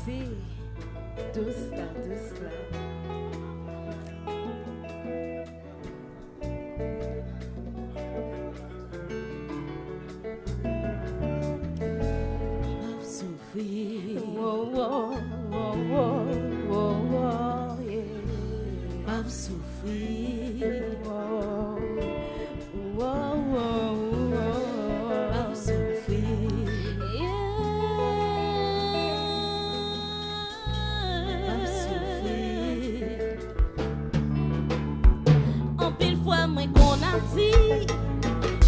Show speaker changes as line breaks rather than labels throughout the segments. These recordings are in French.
Merci. Douce là, douce là.
Souffrir.
Wow, wow, wow, wow, wow, wow, yeah.
Pas souffrir.
Wow, wow, wow, wow.
Pas souffrir. Pas souffrir.
En pile fois, moi qu'on a dit,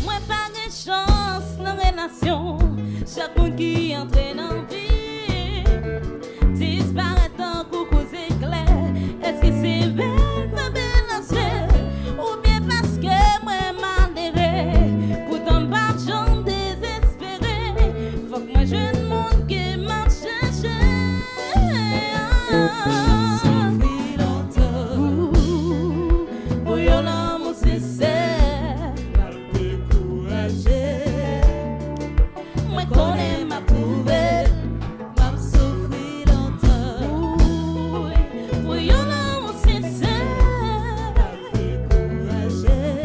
moi pas de chance dans la relation. Chaque monde qui entre dans la vie disparaît en coucou éclair. Est-ce que c'est belle, ma belle ancienne, ou bien parce que moi malheureux, pourtant pas de gens désespérés. Faut que moi jeune monde qui m'a cherché.
Souffrir longtemps.
Pour yon l'amour sincère,
Pas décourager.
moi connais ma poubelle.
Pas souffrir longtemps.
Pour yon l'amour sincère,
Pas décourager.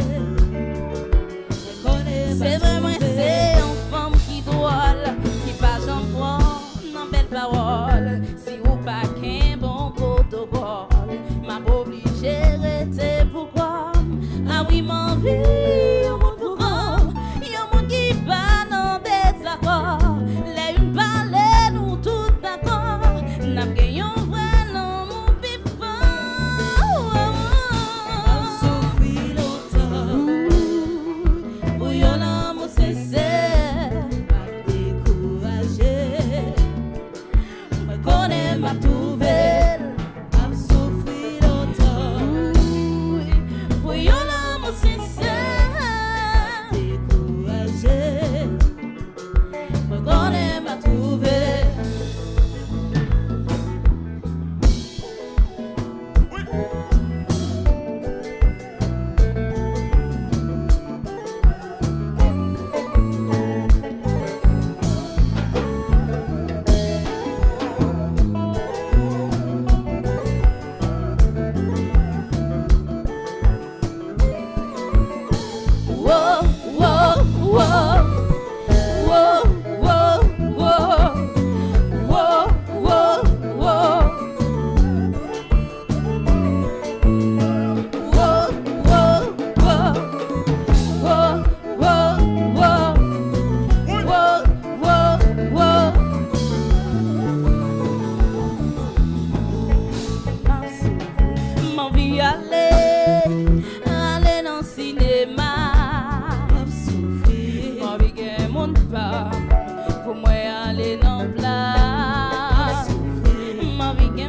Connais
c'est vraiment c'est une femme qui doit, qui pas j'en prends, non belle parole. Si ou pas qu'un bon protocole, m'a obligé rester pourquoi. Ah oui, mon vie, mon programme, y'a mon qui va dans des accords. Les une parler, nous tout d'accord. N'a gagné un vrai nom, mon
Pas souffrir longtemps.
pour yon l'amour sincère,
Pas décourager.
me connais ma nouvelle.
Pas souffrir longtemps.
Pour yon l'amour sincère,
Décourager.
me connais ma nouvelle. Whoa, whoa, whoa. Whoa, whoa, whoa. Whoa, whoa, whoa. Whoa, whoa, whoa. Whoa, whoa, whoa. Whoa, whoa, whoa. M'envie aller dans le cinéma.
Pas souffrir.
M'envie que mon pas pour moi aller dans la place. M'envie que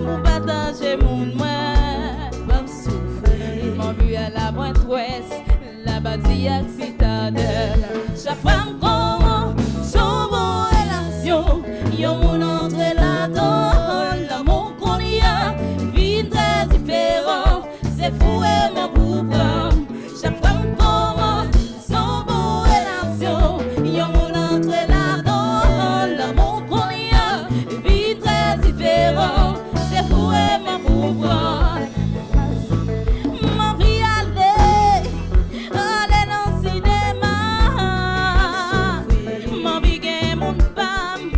mon partager mon moi.
Pas souffrir.
M'envie à la pointe ouest, la bâtie à citadelle. Chaque femme comment son bon relation. Yon mon entrée là-dedans, l'amour qu'on y a, vie très différent. C'est fou et mon pouvoir. Chaque femme comment son bon relation. Yon mon entrée là-dedans, l'amour qu'on y a, vie très différent. C'est fou et mon pouvoir. M'envie aller dans le cinéma. M'envie que mon femme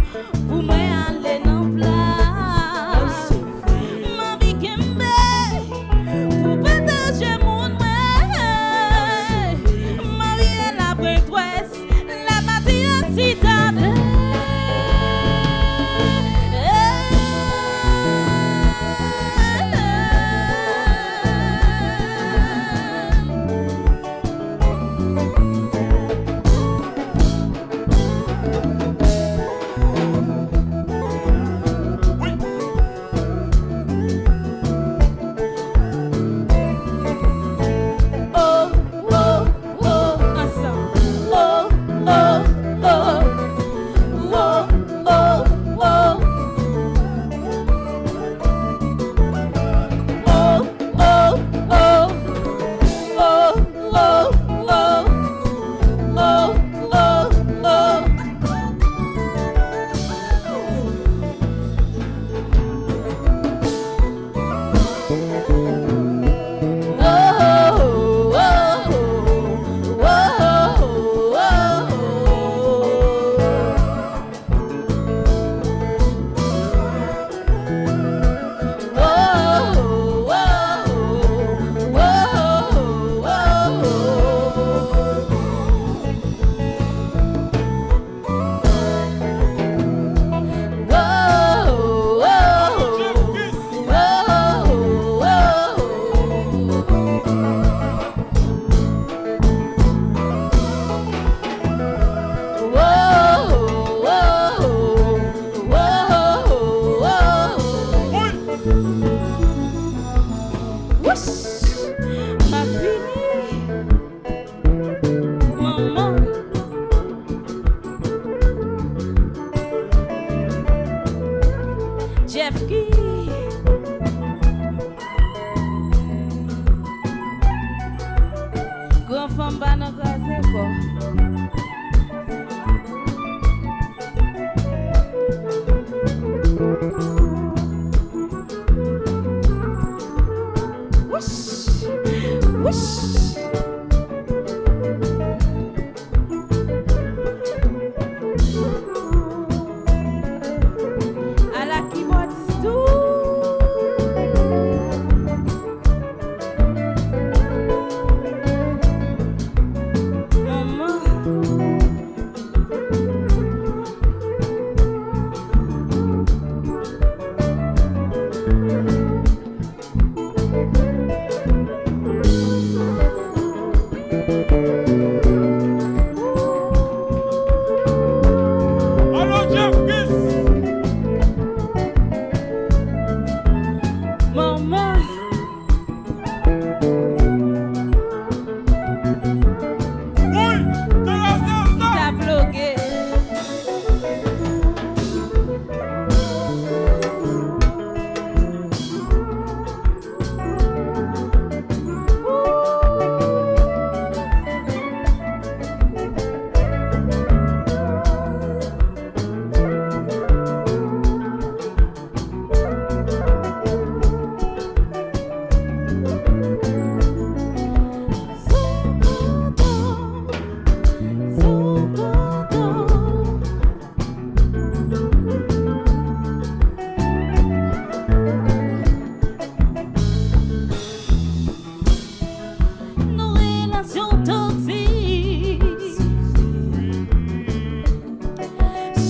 pour moi aller dans la place. M'envie que pour partager mon moi. M'envie à la pointe ouest, la bâtie à citadelle. Oh, oh, oh, ensemble. Oh, oh, oh.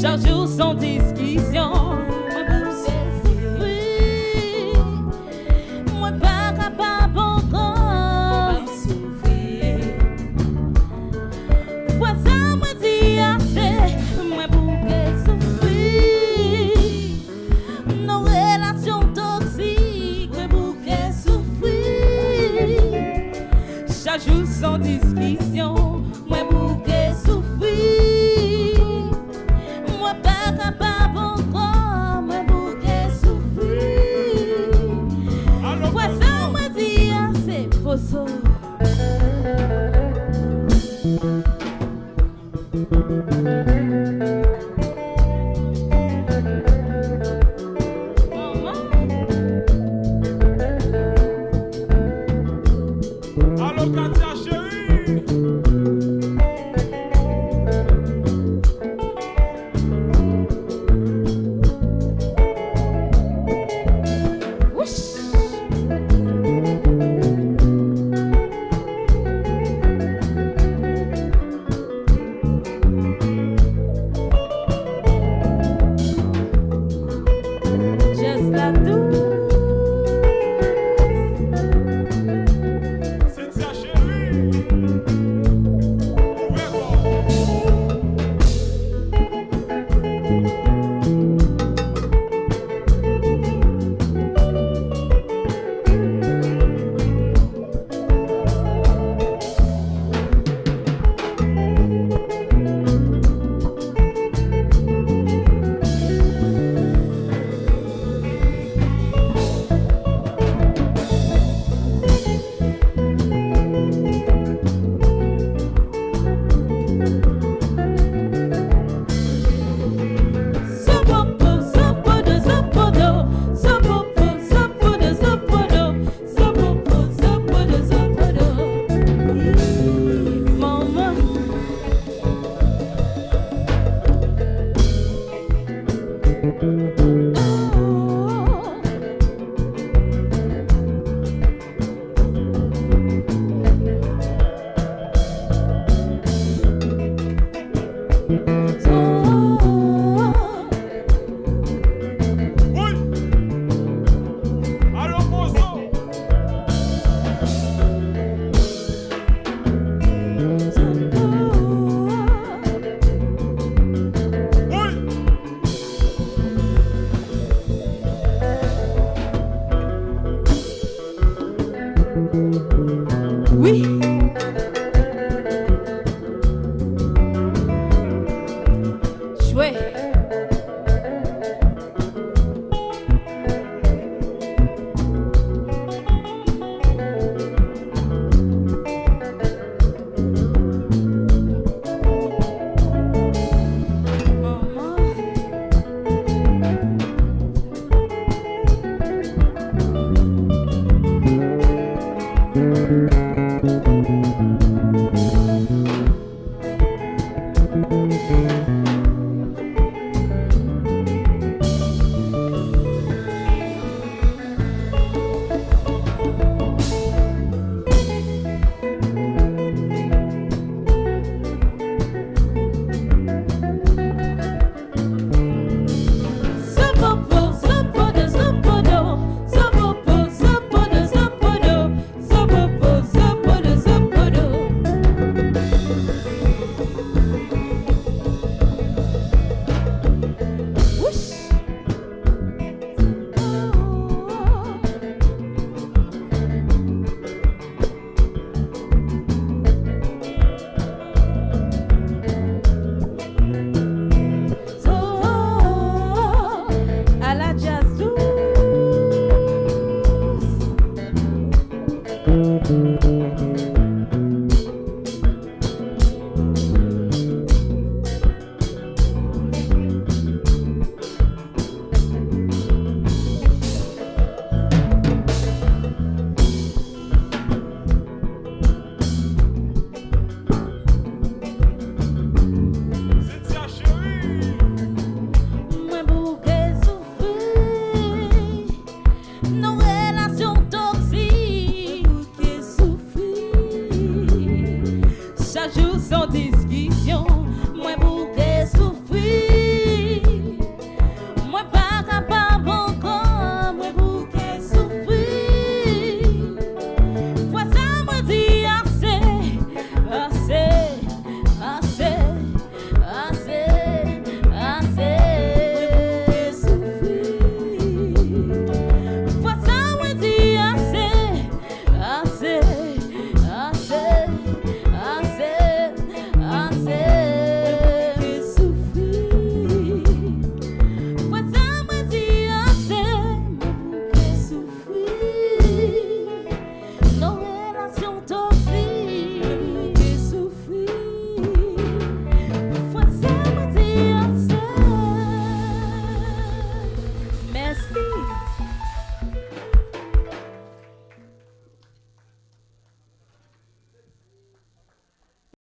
chaque jour sans discussion. Moi bouquet souffrir, moi pas capable encore souffrir. Fois ça moi dis assez, moi bouquet souffrir. Nos relations toxiques, moi bouquet souffrir. Chaque jour sans discussion, moi bouquet souffrir. Moi pas capable encore, moi bouquet souffrir. Fois ça moi dis assez, faut ça.
Allô, Katia chérie.
Just la douce.
Cynthia chérie. Oui. Allô, Bozo. Oui.
Oui. Chouette. Maman.